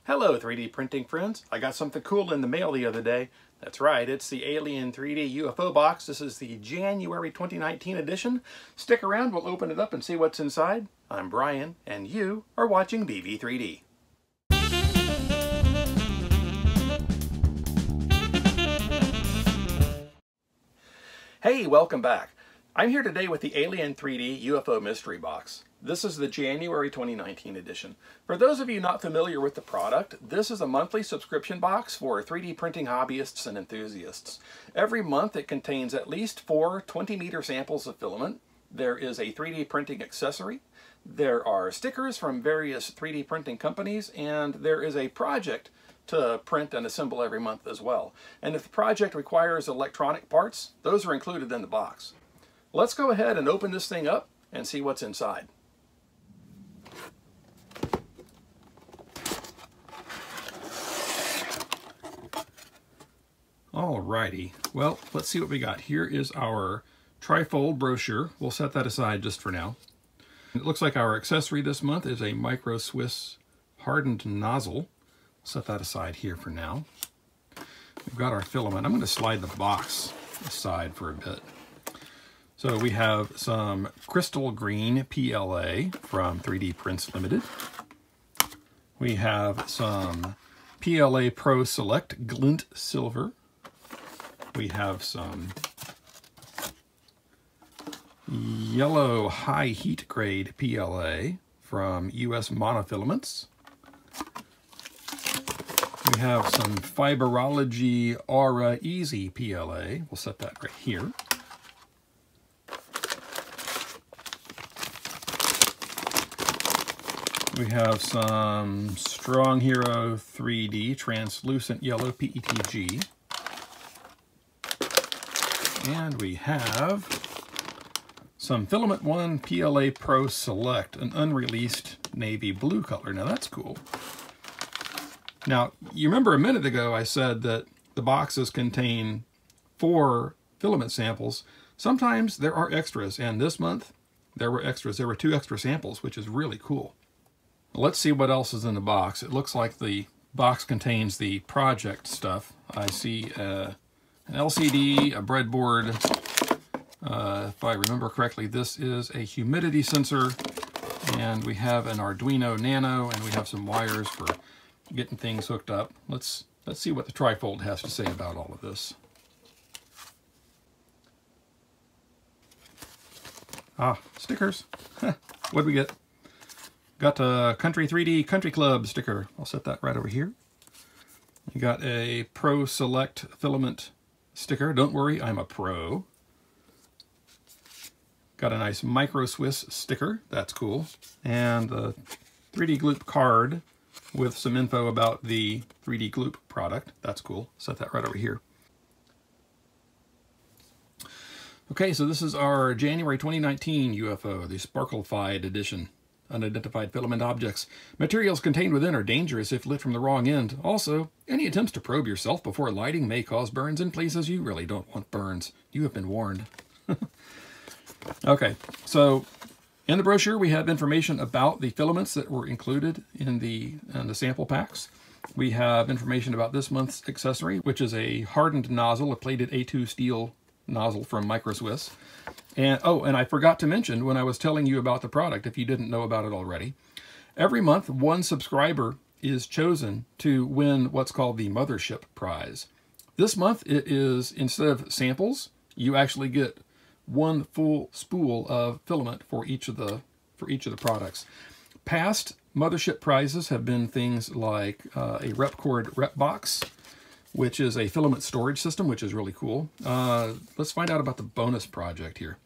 Hello 3D printing friends. I got something cool in the mail the other day. That's right, it's the Alien 3D UFO box. This is the January 2019 edition. Stick around, we'll open it up and see what's inside. I'm Brian, and you are watching BV3D. Hey, welcome back. I'm here today with the Alien 3D UFO Mystery Box. This is the January 2019 edition. For those of you not familiar with the product, this is a monthly subscription box for 3D printing hobbyists and enthusiasts. Every month it contains at least 4 20-meter samples of filament. There is a 3D printing accessory. There are stickers from various 3D printing companies, and there is a project to print and assemble every month as well. And if the project requires electronic parts, those are included in the box. Let's go ahead and open this thing up and see what's inside. Alrighty, well, let's see what we got. Here is our trifold brochure. We'll set that aside just for now. It looks like our accessory this month is a Micro Swiss hardened nozzle. Set that aside here for now. We've got our filament. I'm going to slide the box aside for a bit. So we have some crystal green PLA from 3D Prints Limited. We have some PLA Pro Select Glint Silver. We have some yellow high heat grade PLA from US Monofilaments. We have some Fiberology Aura Easy PLA. We'll set that right here. We have some Strong Hero 3D Translucent Yellow PETG. And we have some Filament One PLA Pro Select, an unreleased navy blue color. Now that's cool. Now, you remember a minute ago I said that the boxes contain 4 filament samples. Sometimes there are extras, and this month there were extras. There were 2 extra samples, which is really cool. Let's see what else is in the box. It looks like the box contains the project stuff. I see an LCD, a breadboard. If I remember correctly, this is a humidity sensor, and we have an Arduino Nano, and we have some wires for getting things hooked up. Let's see what the trifold has to say about all of this. Ah, stickers. What do we get? Got a Country 3D Country Club sticker. I'll set that right over here. You got a Pro Select Filament sticker. Don't worry, I'm a pro. Got a nice Micro Swiss sticker. That's cool. And a 3D Gloop card with some info about the 3D Gloop product. That's cool. Set that right over here. Okay, so this is our January 2019 UFO, the Sparklified edition. Unidentified filament objects. Materials contained within are dangerous if lit from the wrong end. Also, any attempts to probe yourself before lighting may cause burns in places you really don't want burns. You have been warned. Okay, so in the brochure we have information about the filaments that were included in the sample packs. We have information about this month's accessory, which is a hardened nozzle, a plated A2 steel nozzle from Micro Swiss. And oh, and I forgot to mention when I was telling you about the product, if you didn't know about it already, every month one subscriber is chosen to win what's called the Mothership Prize. This month it is, instead of samples, you actually get 1 full spool of filament for each of the products. Past Mothership Prizes have been things like a Repcord RepBox, which is a filament storage system, which is really cool. Let's find out about the bonus project here.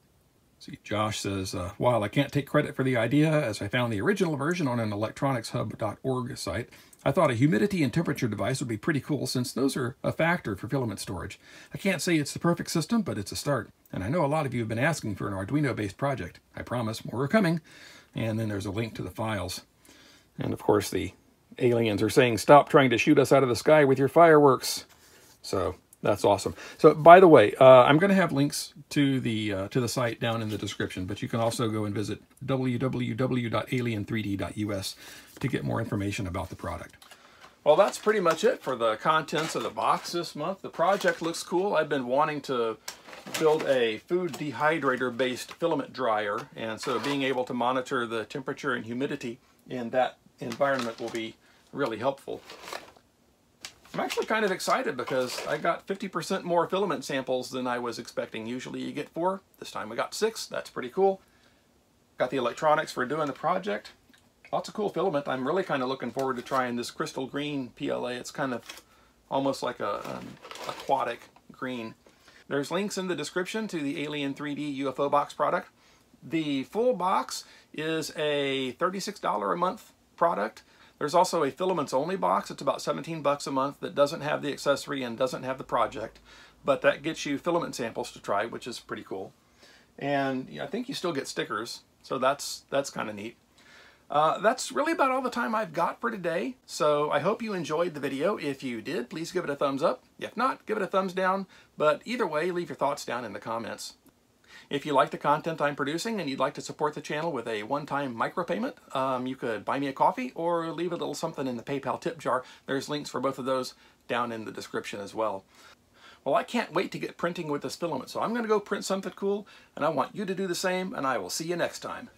See, Josh says, while I can't take credit for the idea, as I found the original version on an electronicshub.org site, I thought a humidity and temperature device would be pretty cool since those are a factor for filament storage. I can't say it's the perfect system, but it's a start. And I know a lot of you have been asking for an Arduino-based project. I promise, more are coming. And then there's a link to the files. And of course, the aliens are saying, stop trying to shoot us out of the sky with your fireworks. So that's awesome. So by the way, I'm going to have links to the site down in the description, but you can also go and visit www.alien3d.us to get more information about the product. Well, that's pretty much it for the contents of the box this month. The project looks cool. I've been wanting to build a food dehydrator based filament dryer, and so being able to monitor the temperature and humidity in that environment will be really helpful. I'm actually kind of excited because I got 50% more filament samples than I was expecting. Usually you get 4, this time we got 6. That's pretty cool. Got the electronics for doing the project. Lots of cool filament. I'm really kind of looking forward to trying this crystal green PLA. It's kind of almost like a aquatic green. There's links in the description to the Alien 3D UFO box product. The full box is a $36 a month product. There's also a filaments only box. It's about 17 bucks a month that doesn't have the accessory and doesn't have the project, but that gets you filament samples to try, which is pretty cool. And I think you still get stickers, so that's kind of neat. That's really about all the time I've got for today, so I hope you enjoyed the video. If you did, please give it a thumbs up. If not, give it a thumbs down, but either way, leave your thoughts down in the comments. If you like the content I'm producing and you'd like to support the channel with a one-time micropayment, you could buy me a coffee or leave a little something in the PayPal tip jar. There's links for both of those down in the description as well. Well, I can't wait to get printing with this filament, so I'm going to go print something cool, and I want you to do the same, and I will see you next time.